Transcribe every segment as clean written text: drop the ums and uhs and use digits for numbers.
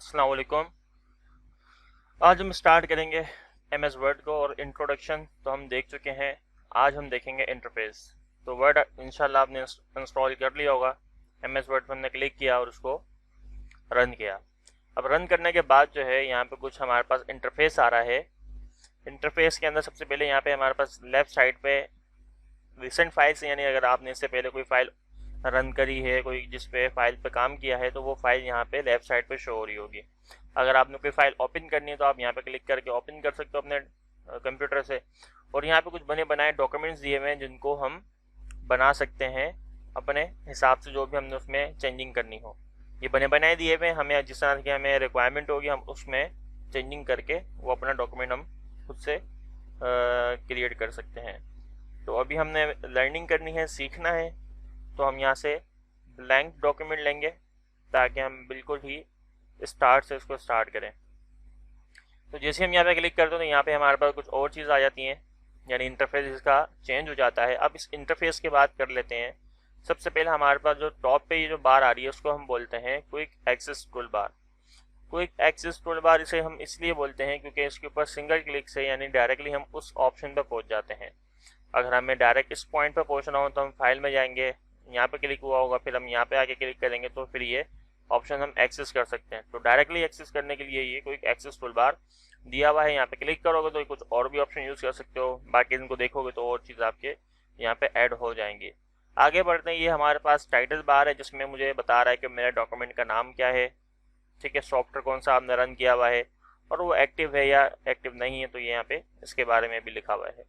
अस्सलाम वालेकुम। आज हम स्टार्ट करेंगे एमएस वर्ड को और इंट्रोडक्शन तो हम देख चुके हैं। आज हम देखेंगे इंटरफेस। तो वर्ड इंशाल्लाह आपने इंस्टॉल कर लिया होगा। एमएस वर्ड पर हमने क्लिक किया और उसको रन किया। अब रन करने के बाद जो है यहाँ पे कुछ हमारे पास इंटरफेस आ रहा है। इंटरफेस के अंदर सबसे पहले यहाँ पे हमारे पास लेफ्ट साइड पे रिसेंट फाइल्स, यानी अगर आपने इससे पहले कोई फाइल रन करी है, कोई जिस पे फाइल पे काम किया है, तो वो फाइल यहाँ पे लेफ्ट साइड पे शो हो रही होगी। अगर आपने कोई फाइल ओपन करनी है तो आप यहाँ पे क्लिक करके ओपन कर सकते हो अपने कंप्यूटर से। और यहाँ पे कुछ बने बनाए डॉक्यूमेंट्स दिए हुए हैं जिनको हम बना सकते हैं अपने हिसाब से, जो भी हमने उसमें चेंजिंग करनी हो। ये बने बनाए दिए हुए हैं, हमें जिस तरह की हमें रिक्वायरमेंट होगी हम उसमें चेंजिंग करके वो अपना डॉक्यूमेंट हम खुद से क्रिएट कर सकते हैं। तो अभी हमने लर्निंग करनी है, सीखना है, तो हम यहाँ से ब्लैंक डॉक्यूमेंट लेंगे ताकि हम बिल्कुल ही स्टार्ट से इसको स्टार्ट करें। तो जैसे हम यहाँ पे क्लिक करते हैं तो यहाँ पे हमारे पास कुछ और चीज़ आ जाती हैं, यानी इंटरफेस इसका चेंज हो जाता है। अब इस इंटरफेस की बात कर लेते हैं। सबसे पहले हमारे पास जो टॉप पे ये जो बार आ रही है उसको हम बोलते हैं quick access tool bar. Quick access tool bar इसे हम इसलिए बोलते हैं क्योंकि इसके ऊपर सिंगल क्लिक से यानी डायरेक्टली हम उस ऑप्शन पर पहुँच जाते हैं। अगर हमें डायरेक्ट इस पॉइंट पर पहुँचना हो तो हम फाइल में जाएंगे, यहाँ पे क्लिक हुआ होगा, फिर हम यहाँ पे आके क्लिक करेंगे तो फिर ये ऑप्शन हम एक्सेस कर सकते हैं। तो डायरेक्टली एक्सेस करने के लिए ये कोई एक्सेस टूल बार दिया हुआ है। यहाँ पे क्लिक करोगे तो कुछ और भी ऑप्शन यूज़ कर सकते हो, बाकी इनको देखोगे तो और चीज़ आपके यहाँ पे ऐड हो जाएंगी। आगे बढ़ते हैं। ये हमारे पास टाइटल बार है जिसमें मुझे बता रहा है कि मेरे डॉक्यूमेंट का नाम क्या है, ठीक है, सॉफ्टवेयर कौन सा आपने रन किया हुआ है और वो एक्टिव है या एक्टिव नहीं है, तो ये यहाँ पे इसके बारे में भी लिखा हुआ है।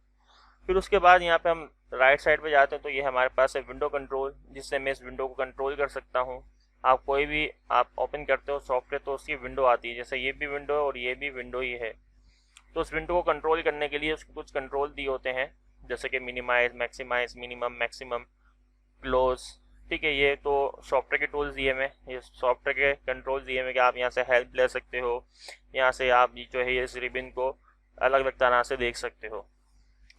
फिर उसके बाद यहाँ पे हम राइट साइड पे जाते हैं तो ये हमारे पास है विंडो कंट्रोल, जिससे मैं इस विंडो को कंट्रोल कर सकता हूँ। आप कोई भी आप ओपन करते हो सॉफ्टवेयर तो उसकी विंडो आती है, जैसे ये भी विंडो है और ये भी विंडो ही है। तो उस विंडो को कंट्रोल करने के लिए उसको कुछ कंट्रोल दिए होते हैं, जैसे कि minimise, maximise, minimum, maximum, close, ठीक है। ये तो सॉफ्टवेयर के टूल्स दिए हुए, ये सॉफ्टवेयर के कंट्रोल दिए हुए कि आप यहाँ से हेल्प ले सकते हो, यहाँ से आप जो है इस रिबन को अलग अलग तरह से देख सकते हो।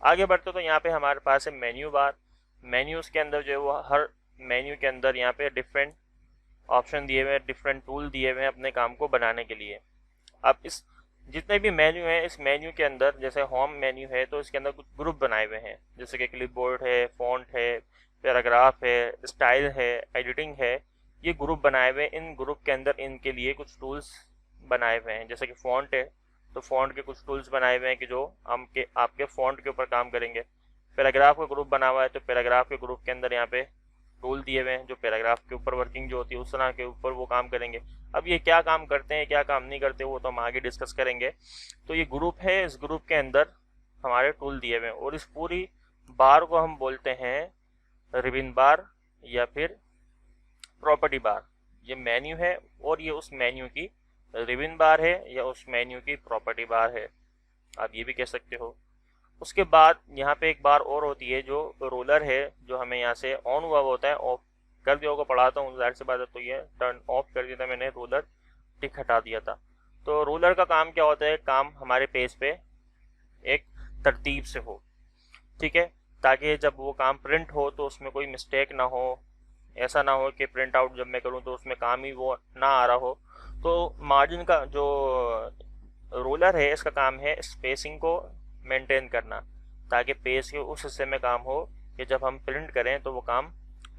आगे बढ़ते तो यहाँ पे हमारे पास है मेन्यू बार। मेन्यूज़ के अंदर जो है वो हर मेन्यू के अंदर यहाँ पे डिफरेंट ऑप्शन दिए हुए हैं, डिफरेंट टूल दिए हुए हैं अपने काम को बनाने के लिए। अब इस जितने भी मेन्यू हैं, इस मेन्यू के अंदर जैसे होम मेन्यू है तो इसके अंदर कुछ ग्रुप बनाए हुए हैं, जैसे कि क्लिपबोर्ड है, फॉन्ट है, पैराग्राफ है, स्टाइल है, एडिटिंग है। ये ग्रुप बनाए हुए हैं। इन ग्रुप के अंदर इनके लिए कुछ टूल्स बनाए हुए हैं, जैसे कि फॉन्ट है तो फॉन्ट के कुछ टूल्स बनाए हुए हैं कि जो आपके फॉन्ट के ऊपर काम करेंगे। पैराग्राफ का ग्रुप बना हुआ है तो पैराग्राफ के ग्रुप के अंदर यहाँ पे टूल दिए हुए हैं जो पैराग्राफ के ऊपर वर्किंग जो होती है उस तरह के ऊपर वो काम करेंगे। अब ये क्या काम करते हैं क्या काम नहीं करते वो तो हम आगे डिस्कस करेंगे। तो ये ग्रुप है, इस ग्रुप के अंदर हमारे टूल दिए हुए हैं और इस पूरी बार को हम बोलते हैं रिबन बार या फिर प्रॉपर्टी बार। ये मेन्यू है और ये उस मेन्यू की रिबन बार है या उस मेन्यू की प्रॉपर्टी बार है, आप ये भी कह सकते हो। उसके बाद यहाँ पे एक बार और होती है जो रोलर है, जो हमें यहाँ से ऑन हुआ होता है, ऑफ कर दिया होगा, पढ़ाता हूँ जाहिर सी बात है, तो ये टर्न ऑफ कर दिया था मैंने, रोलर टिक हटा दिया था। तो रोलर का काम क्या होता है, काम हमारे पेज पे एक तरतीब से हो, ठीक है, ताकि जब वो काम प्रिंट हो तो उसमें कोई मिस्टेक ना हो। ऐसा ना हो कि प्रिंट आउट जब मैं करूँ तो उसमें काम ही वो ना आ रहा हो। तो मार्जिन का जो रोलर है इसका काम है स्पेसिंग को मेंटेन करना, ताकि पेज के उस हिस्से में काम हो कि जब हम प्रिंट करें तो वो काम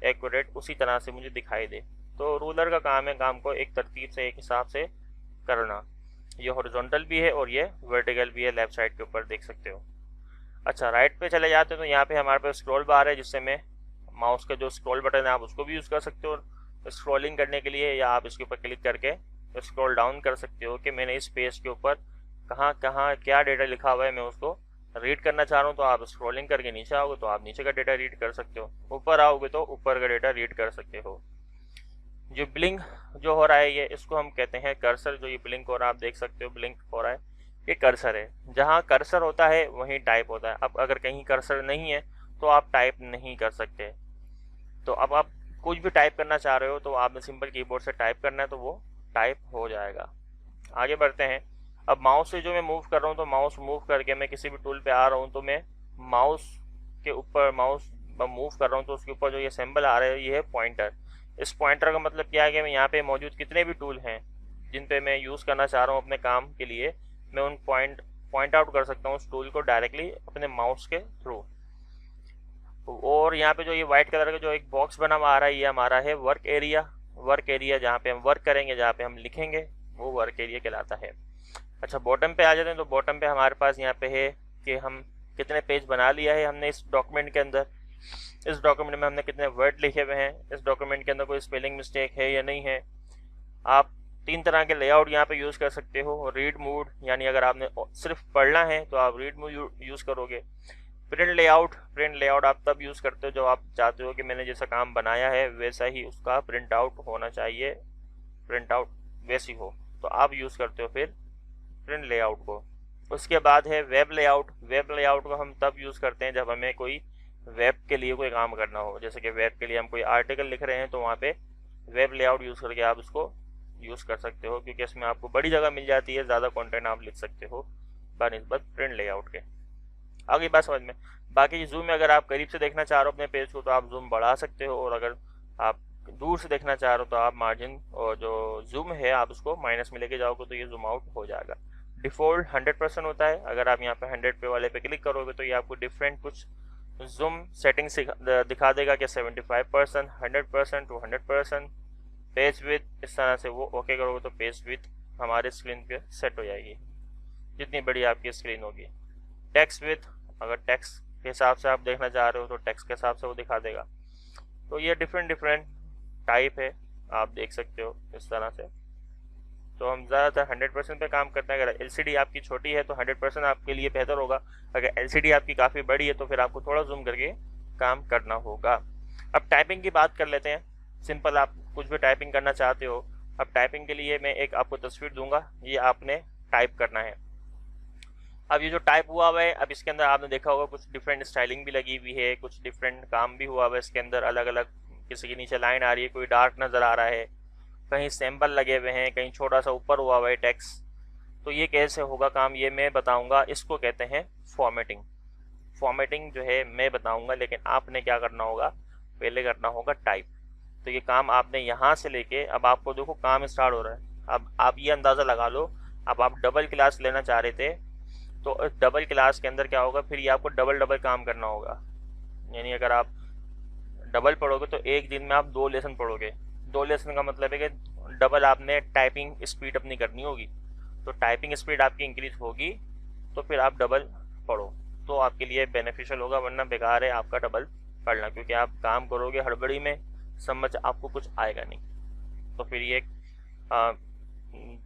एक्यूरेट उसी तरह से मुझे दिखाई दे। तो रोलर का काम है काम को एक तरतीब से एक हिसाब से करना। ये हॉरिजॉन्टल भी है और ये वर्टिकल भी है, लेफ्ट साइड के ऊपर देख सकते हो। अच्छा, राइट पे चले जाते हैं तो यहाँ पे हमारे पास स्क्रॉल बार है, जिससे मैं माउस का जो स्क्रॉल बटन है आप उसको भी यूज़ कर सकते हो स्क्रॉलिंग करने के लिए, या आप इसके ऊपर क्लिक करके स्क्रॉल डाउन कर सकते हो कि मैंने इस पेज के ऊपर कहाँ कहाँ क्या डेटा लिखा हुआ है मैं उसको रीड करना चाह रहा हूँ। तो आप स्क्रॉलिंग करके नीचे आओगे तो आप नीचे का डेटा रीड कर सकते हो, ऊपर आओगे तो ऊपर का डेटा रीड कर सकते हो। जो ब्लिंक जो हो रहा है ये इसको हम कहते हैं कर्सर। जो ये ब्लिंक हो रहा है आप देख सकते हो, ब्लिंक हो रहा है, ये कर्सर है। जहाँ कर्सर होता है वहीं टाइप होता है। अब अगर कहीं कर्सर नहीं है तो आप टाइप नहीं कर सकते। तो अब आप कुछ भी टाइप करना चाह रहे हो तो आपने सिंपल कीबोर्ड से टाइप करना है तो वो टाइप हो जाएगा। आगे बढ़ते हैं। अब माउस से जो मैं मूव कर रहा हूँ तो माउस मूव करके मैं किसी भी टूल पे आ रहा हूँ तो मैं माउस के ऊपर माउस मूव कर रहा हूँ तो उसके ऊपर जो ये सिंबल आ रहा है ये है पॉइंटर। इस पॉइंटर का मतलब क्या है कि मैं यहाँ पे मौजूद कितने भी टूल हैं जिन पे मैं यूज़ करना चाह रहा हूँ अपने काम के लिए, मैं उन पॉइंट आउट कर सकता हूँ उस टूल को डायरेक्टली अपने माउस के थ्रू। और यहाँ पे जो ये व्हाइट कलर का जो एक बॉक्स बना हुआ आ रहा है, ये हमारा है वर्क एरिया। वर्क एरिया जहाँ पे हम वर्क करेंगे, जहाँ पे हम लिखेंगे, वो वर्क एरिया कहलाता है। अच्छा, बॉटम पे आ जाते हैं। तो बॉटम पे हमारे पास यहाँ पे है कि हम कितने पेज बना लिया है हमने इस डॉक्यूमेंट के अंदर, इस डॉक्यूमेंट में हमने कितने वर्ड लिखे हुए हैं, इस डॉक्यूमेंट के अंदर कोई स्पेलिंग मिस्टेक है या नहीं है। आप 3 तरह के लेआउट यहाँ पे यूज़ कर सकते हो। रीड मूड, यानी अगर आपने सिर्फ पढ़ना है तो आप रीड मूड यूज़ करोगे। प्रिंट लेआउट आप तब यूज़ करते हो जब आप चाहते हो कि मैंने जैसा काम बनाया है वैसा ही उसका प्रिंट आउट होना चाहिए, प्रिंट आउट वैसी हो, तो आप यूज़ करते हो फिर प्रिंट लेआउट को। उसके बाद है वेब लेआउट। वेब लेआउट को हम तब यूज़ करते हैं जब हमें कोई वेब के लिए कोई काम करना हो, जैसे कि वेब के लिए हम कोई आर्टिकल लिख रहे हैं तो वहाँ पे वेब लेआउट यूज़ करके आप उसको यूज़ कर सकते हो, क्योंकि इसमें आपको बड़ी जगह मिल जाती है, ज़्यादा कंटेंट आप लिख सकते हो बनिस्बत प्रिंट लेआउट के। आगे बात समझ में। बाकी जूम में अगर आप करीब से देखना चाह रहे हो अपने पेज को तो आप जूम बढ़ा सकते हो, और अगर आप दूर से देखना चाह रहे हो तो आप मार्जिन और जो जूम है आप उसको माइनस में लेके जाओगे तो ये जूम आउट हो जाएगा। डिफ़ॉल्ट 100% होता है। अगर आप यहाँ पे 100 पे वाले पे क्लिक करोगे तो ये आपको डिफरेंट कुछ जूम सेटिंग्स दिखा देगा कि 75%, 100% टू 100%। पेज विड्थ इस तरह से वो ओके करोगे तो पेज विड्थ हमारे स्क्रीन पे सेट हो जाएगी, जितनी बड़ी आपकी स्क्रीन होगी। टेक्स्ट विड्थ, अगर टेक्स्ट के हिसाब से आप देखना चाह रहे हो तो टेक्स्ट के हिसाब से वो दिखा देगा। तो ये डिफरेंट टाइप है, आप देख सकते हो इस तरह से। तो हम ज़्यादातर 100% पे काम करते हैं। अगर एलसीडी आपकी छोटी है तो 100% आपके लिए बेहतर होगा। अगर एलसीडी आपकी काफ़ी बड़ी है तो फिर आपको थोड़ा जूम करके काम करना होगा। अब टाइपिंग की बात कर लेते हैं। सिंपल, आप कुछ भी टाइपिंग करना चाहते हो। अब टाइपिंग के लिए मैं एक आपको तस्वीर दूंगा, ये आपने टाइप करना है। अब ये जो टाइप हुआ हुआ है, अब इसके अंदर आपने देखा होगा कुछ डिफरेंट स्टाइलिंग भी लगी हुई है, कुछ डिफरेंट काम भी हुआ हुआ है इसके अंदर, अलग अलग। किसी के नीचे लाइन आ रही है, कोई डार्क नज़र आ रहा है, कहीं सिंबल लगे हुए हैं, कहीं छोटा सा ऊपर हुआ हुआ है टेक्स्ट। तो ये कैसे होगा काम, ये मैं बताऊंगा। इसको कहते हैं फॉर्मेटिंग। फॉर्मेटिंग जो है मैं बताऊंगा, लेकिन आपने क्या करना होगा, पहले करना होगा टाइप। तो ये काम आपने यहाँ से लेके, अब आपको देखो काम स्टार्ट हो रहा है। अब आप ये अंदाज़ा लगा लो, अब आप डबल क्लास लेना चाह रहे थे तो डबल क्लास के अंदर क्या होगा, फिर ये आपको डबल काम करना होगा। यानी अगर आप डबल पढ़ोगे तो एक दिन में आप 2 लेसन पढ़ोगे। 2 लेसन का मतलब है कि डबल आपने टाइपिंग स्पीड अपनी करनी होगी। तो टाइपिंग स्पीड आपकी इंक्रीज होगी तो फिर आप डबल पढ़ो, तो आपके लिए बेनिफिशियल होगा, वरना बेकार है आपका डबल पढ़ना, क्योंकि आप काम करोगे हड़बड़ी में, समझ आपको कुछ आएगा नहीं। तो फिर ये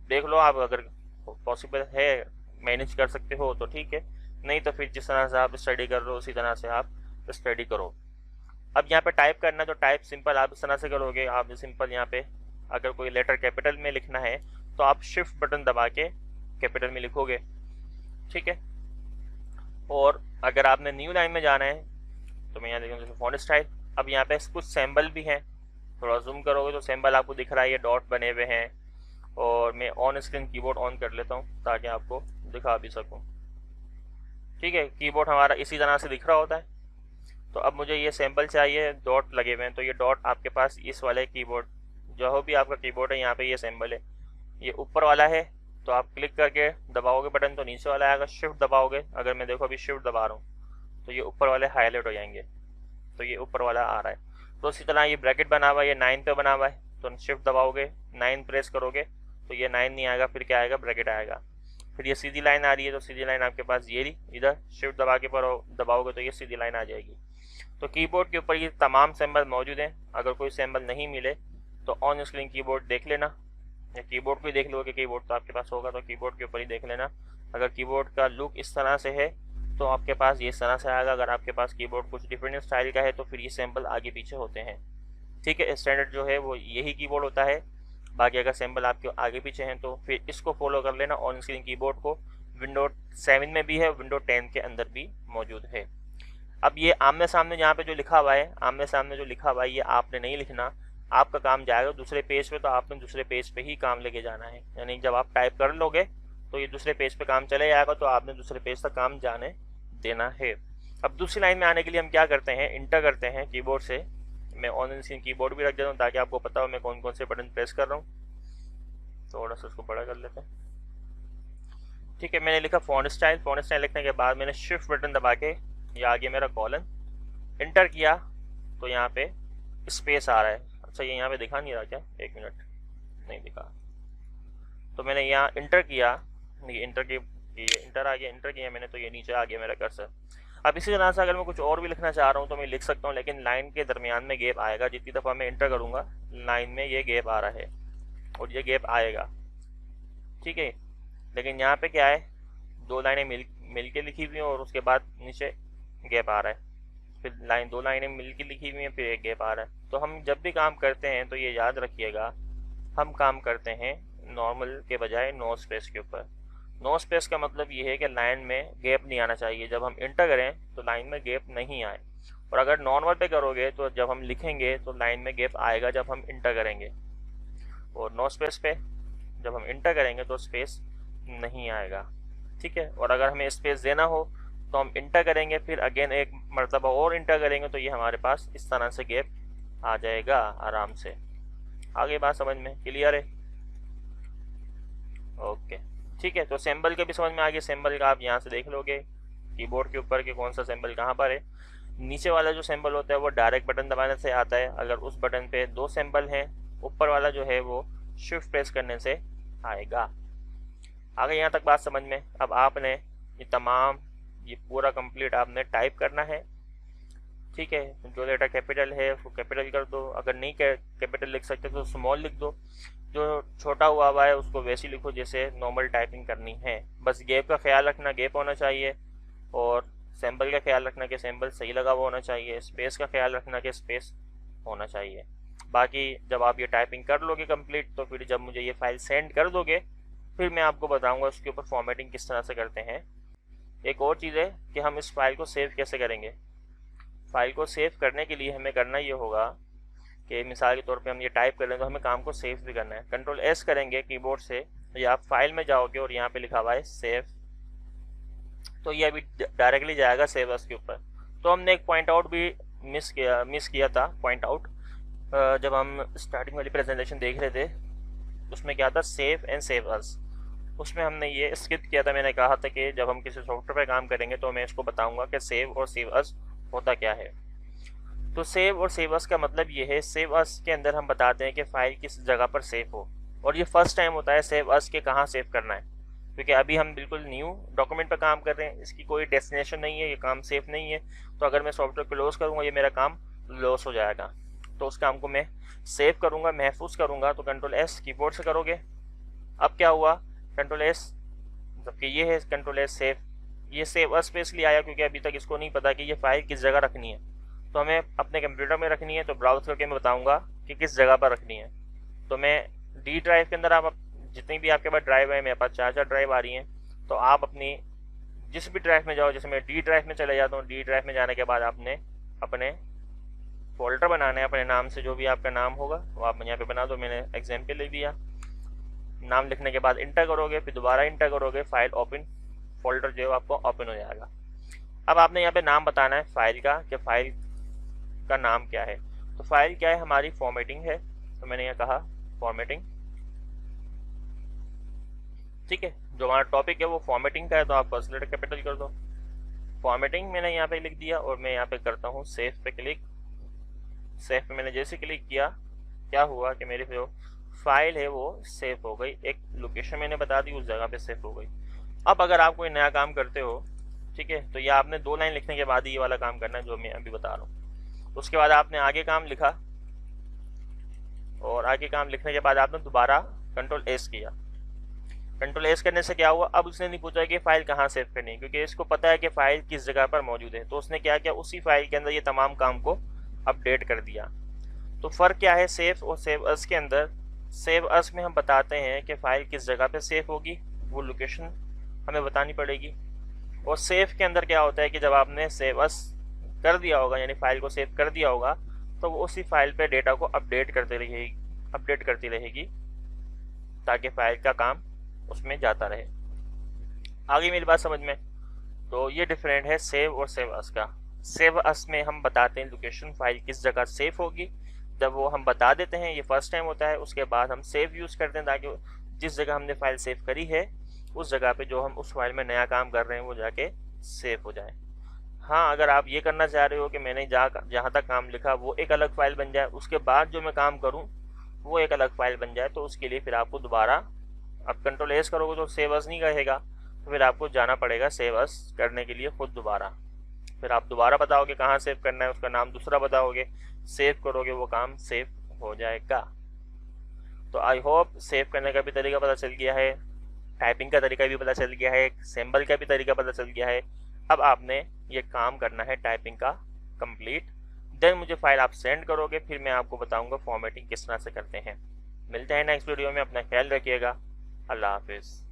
देख लो आप, अगर पॉसिबल है मैनेज कर सकते हो तो ठीक है, नहीं तो फिर जिस तरह से आप स्टडी कर रहे हो उसी तरह से आप स्टडी करो। अब यहाँ पे टाइप करना, तो टाइप सिंपल आप इस तरह से करोगे। आप सिंपल यहाँ पे अगर कोई लेटर कैपिटल में लिखना है तो आप शिफ्ट बटन दबा के कैपिटल में लिखोगे, ठीक है। और अगर आपने न्यू लाइन में जाना है तो मैं यहाँ देखूँ जैसे फॉन्ट स्टाइल। अब यहाँ पे कुछ सिंबल भी हैं, थोड़ा जूम करोगे तो सिंबल आपको दिख रहा है, ये डॉट बने हुए हैं। और मैं ऑन स्क्रीन कीबोर्ड ऑन कर लेता हूँ ताकि आपको दिखा भी सकूँ, ठीक है। कीबोर्ड हमारा इसी तरह से दिख रहा होता है। तो अब मुझे ये सिंबल चाहिए, डॉट लगे हुए हैं, तो ये डॉट आपके पास इस वाले कीबोर्ड, जो भी आपका कीबोर्ड है यहाँ पे ये सिंबल है, ये ऊपर वाला है। तो आप क्लिक करके दबाओगे बटन तो नीचे वाला आएगा, शिफ्ट दबाओगे, अगर मैं देखो अभी शिफ्ट दबा रहा हूँ तो ये ऊपर वाले हाईलाइट हो जाएंगे, तो ये ऊपर वाला आ रहा है। तो इसी तरह ये ब्रैकेट बना हुआ है, ये 9 पे बना हुआ है, तो शिफ्ट दबाओगे 9 प्रेस करोगे तो ये 9 नहीं आएगा, फिर क्या आएगा, ब्रैकेट आएगा। फिर ये सीधी लाइन आ रही है तो सीधी लाइन आपके पास ये रही, इधर शिफ्ट दबा के दबाओगे तो ये सीधी लाइन आ जाएगी। तो कीबोर्ड के ऊपर ये तमाम सिंबल मौजूद हैं। अगर कोई सिंबल नहीं मिले तो ऑन स्क्रीन कीबोर्ड देख लेना, या कीबोर्ड को ही देख लो कि कीबोर्ड तो आपके पास होगा, तो कीबोर्ड के ऊपर ही देख लेना। अगर कीबोर्ड का लुक इस तरह से है तो आपके पास ये इस तरह से आएगा। अगर आपके पास कीबोर्ड कुछ डिफरेंट स्टाइल का है तो फिर ये सिंबल आगे पीछे होते हैं, ठीक है। स्टैंडर्ड जो है वो यही कीबोर्ड होता है। बाकी अगर सिंबल आपके आगे पीछे हैं तो फिर इसको फॉलो कर लेना। ऑन स्क्रीन कीबोर्ड को विंडो 7 में भी है, विंडो 10 के अंदर भी मौजूद है। अब ये आमने सामने यहाँ पे जो लिखा हुआ है, आमने सामने जो लिखा हुआ है ये आपने नहीं लिखना, आपका काम जाएगा दूसरे पेज पे, तो आपने दूसरे पेज पे ही काम लेके जाना है। यानी जब आप टाइप कर लोगे तो ये दूसरे पेज पे काम चले जाएगा, तो आपने दूसरे पेज तक काम जाने देना है। अब दूसरी लाइन में आने के लिए हम क्या करते हैं, इंटर करते हैं कीबोर्ड से। मैं ऑन स्क्रीन कीबोर्ड भी रख देता हूँ ताकि आपको पता हो मैं कौन कौन से बटन प्रेस कर रहा हूँ। थोड़ा सा उसको बड़ा कर लेते हैं। ठीक है, मैंने लिखा फ़ॉन्ट स्टाइल। फ़ॉन्ट स्टाइल लिखने के बाद मैंने शिफ्ट बटन दबा के ये आ गया मेरा कॉलन, इंटर किया तो यहाँ पे स्पेस आ रहा है। अच्छा, ये यहाँ पे दिखा नहीं रहा क्या? एक मिनट, नहीं दिखा। तो मैंने यहाँ इंटर किया, नहीं इंटर की इंटर आ गया, इंटर किया मैंने तो ये नीचे आ गया मेरा कर्सर। अब इसी तरह से अगर मैं कुछ और भी लिखना चाह रहा हूँ तो मैं लिख सकता हूँ, लेकिन लाइन के दरमियान में गैप आएगा। जितनी दफ़ा मैं इंटर करूँगा लाइन में ये गैप आ रहा है और ये गैप आएगा, ठीक है। लेकिन यहाँ पे क्या है, दो लाइनें मिल के लिखी हुई हैं और उसके बाद नीचे गैप आ रहा है, फिर दो लाइनें मिल के लिखी हुई हैं, फिर एक गैप आ रहा है। तो हम जब भी काम करते हैं तो ये याद रखिएगा, हम काम करते हैं नॉर्मल के बजाय नो स्पेस के ऊपर। नो स्पेस का मतलब ये है कि लाइन में गैप नहीं आना चाहिए। जब हम इंटर करें तो लाइन में गैप नहीं आए, और अगर नॉर्मल पे करोगे तो जब हम लिखेंगे तो लाइन में गैप आएगा जब हम इंटर करेंगे, और नो स्पेस पे जब हम इंटर करेंगे तो स्पेस नहीं आएगा, ठीक है। और अगर हमें स्पेस देना हो तो हम इंटर करेंगे, फिर अगेन एक मरतबा और इंटर करेंगे, तो ये हमारे पास इस तरह से गैप आ जाएगा आराम से। आगे बात समझ में क्लियर है? ओके, ठीक है। तो सिंबल के भी समझ में आ गया। सिंबल का आप यहाँ से देख लोगे कीबोर्ड के ऊपर कि कौन सा सिंबल कहाँ पर है। नीचे वाला जो सिंबल होता है वो डायरेक्ट बटन दबाने से आता है। अगर उस बटन पे दो सिंबल हैं, ऊपर वाला जो है वो शिफ्ट प्रेस करने से आएगा। आगे यहाँ तक बात समझ में। अब आपने ये पूरा कंप्लीट आपने टाइप करना है, ठीक है। जो लेटर कैपिटल है उसको कैपिटल कर दो, अगर नहीं कैपिटल लिख सकते तो स्मॉल लिख दो। जो छोटा हुआ है उसको वैसे ही लिखो जैसे नॉर्मल टाइपिंग करनी है। बस गैप का ख्याल रखना, गैप होना चाहिए, और सिंबल का ख्याल रखना कि सिंबल सही लगा हुआ होना चाहिए। स्पेस का ख्याल रखना कि स्पेस होना चाहिए। बाकी जब आप ये टाइपिंग कर लोगे कंप्लीट, तो फिर जब मुझे ये फाइल सेंड कर दोगे, फिर मैं आपको बताऊंगा उसके ऊपर फॉर्मेटिंग किस तरह से करते हैं। एक और चीज़ है कि हम इस फाइल को सेव कैसे करेंगे। फाइल को सेव करने के लिए हमें करना ये होगा कि मिसाल के तौर पे हम ये टाइप कर लें तो हमें काम को सेव भी करना है। कंट्रोल एस करेंगे कीबोर्ड से, या आप फाइल में जाओगे और यहाँ पे लिखा हुआ है सेव, तो ये अभी डायरेक्टली जाएगा सेव एस के ऊपर। तो हमने एक पॉइंट आउट भी मिस किया था। पॉइंट आउट जब हम स्टार्टिंग वाली प्रेजेंटेशन देख रहे थे उसमें क्या था, सेव एंड सेव एस। उसमें हमने ये स्किप किया था। मैंने कहा था कि जब हम किसी सॉफ्टवेयर पर काम करेंगे तो मैं इसको बताऊंगा कि सेव और सेव एस होता क्या है। तो सेव और सेव एस का मतलब ये है, सेव एस के अंदर हम बताते हैं कि फाइल किस जगह पर सेव हो, और ये फर्स्ट टाइम होता है सेव एस के कहाँ सेव करना है, क्योंकि अभी हम बिल्कुल न्यू डॉक्यूमेंट पर काम कर रहे हैं। इसकी कोई डेस्टिनेशन नहीं है, ये काम सेफ नहीं है। तो अगर मैं सॉफ्टवेयर क्लोज करूँगा ये मेरा काम लॉस हो जाएगा। तो उस काम को मैं सेव करूँगा, महफूज करूँगा। तो कंट्रोल एस कीबोर्ड से करोगे। अब क्या हुआ, कंट्रोल एस, जबकि ये है कंट्रोल एस सेव, ये सेव एस पे इसलिए आया क्योंकि अभी तक इसको नहीं पता कि ये फाइल किस जगह रखनी है। तो हमें अपने कंप्यूटर में रखनी है, तो ब्राउज करके मैं बताऊंगा कि किस जगह पर रखनी है। तो मैं डी ड्राइव के अंदर, आप जितनी भी आपके पास ड्राइव है, मेरे पास 4 ड्राइव आ रही हैं, तो आप अपनी जिस भी ड्राइव में जाओ, जैसे मैं डी ड्राइव में चले जाता हूँ, डी ड्राइव में जाने के बाद आपने अपने फोल्डर बनाना है अपने नाम से, जो भी आपका नाम होगा वो आप यहाँ पे बना दो। मैंने एग्जाम्पल ले लिया। नाम लिखने के बाद इंटर करोगे, फिर दोबारा इंटर करोगे, फाइल ओपन, फोल्डर जो है आपको ओपन हो जाएगा। अब आपने यहाँ पे नाम बताना है फाइल का, कि फाइल का नाम क्या है। तो फाइल क्या है हमारी, फॉर्मेटिंग है। तो मैंने यहाँ कहा फॉर्मेटिंग, ठीक है। जो हमारा टॉपिक है वो फॉर्मेटिंग का है, तो आप फर्स्ट लेटर कैपिटल कर दो। फॉर्मेटिंग मैंने यहाँ पे लिख दिया, और मैं यहाँ पे करता हूँ सेव पे क्लिक। सेव पे मैंने जैसे क्लिक किया, क्या हुआ कि मेरी जो फाइल है वो सेव हो गई। एक लोकेशन मैंने बता दी, उस जगह पे सेव हो गई। अब अगर आप कोई नया काम करते हो, ठीक है, तो ये आपने 2 लाइन लिखने के बाद ही ये वाला काम करना है जो मैं अभी बता रहा हूँ। उसके बाद आपने आगे काम लिखा, और आगे काम लिखने के बाद आपने दोबारा कंट्रोल एस किया। कंट्रोल एस करने से क्या हुआ, अब उसने नहीं पूछा कि फाइल कहाँ सेव करनी है, क्योंकि इसको पता है कि फाइल किस जगह पर मौजूद है। तो उसने क्या किया, उसी फाइल के अंदर ये तमाम काम को अपडेट कर दिया। तो फ़र्क क्या है सेव और सेव एस के अंदर। सेव एस में हम बताते हैं कि फ़ाइल किस जगह पे सेव होगी, वो लोकेशन हमें बतानी पड़ेगी। और सेव के अंदर क्या होता है कि जब आपने सेव एस कर दिया होगा, यानी फाइल को सेव कर दिया होगा, तो वो उसी फाइल पे डेटा को अपडेट करती रहेगी ताकि फाइल का काम उसमें जाता रहे। आगे मेरी बात समझ में। तो ये डिफरेंट है सेव और सेव एस का। सेव एस में हम बताते हैं लोकेशन, फाइल किस जगह सेव होगी, जब वो हम बता देते हैं, ये फर्स्ट टाइम होता है। उसके बाद हम सेव यूज़ करते हैं ताकि जिस जगह हमने फाइल सेव करी है उस जगह पे जो हम उस फाइल में नया काम कर रहे हैं वो जाके सेव हो जाए। हाँ, अगर आप ये करना चाह रहे हो कि मैंने जहाँ तक काम लिखा वो एक अलग फाइल बन जाए, उसके बाद जो मैं काम करूँ वो एक अलग फाइल बन जाए, तो उसके लिए फिर आपको दोबारा, अब कंट्रोल एस करोगे तो सेव एज नहीं कहेगा, तो फिर आपको जाना पड़ेगा सेव एज करने के लिए खुद दोबारा। फिर आप दोबारा बताओगे कहाँ सेव करना है, उसका नाम दूसरा बताओगे, सेव करोगे, वो काम सेव हो जाएगा। तो आई होप सेव करने का भी तरीका पता चल गया है, टाइपिंग का तरीका भी पता चल गया है, सिंबल का भी तरीका पता चल गया है। अब आपने ये काम करना है टाइपिंग का कंप्लीट, देन मुझे फाइल आप सेंड करोगे, फिर मैं आपको बताऊंगा फॉर्मेटिंग किस तरह से करते हैं। मिलते हैं नेक्स्ट वीडियो में, अपना ख्याल रखिएगा। अल्लाह हाफिज़।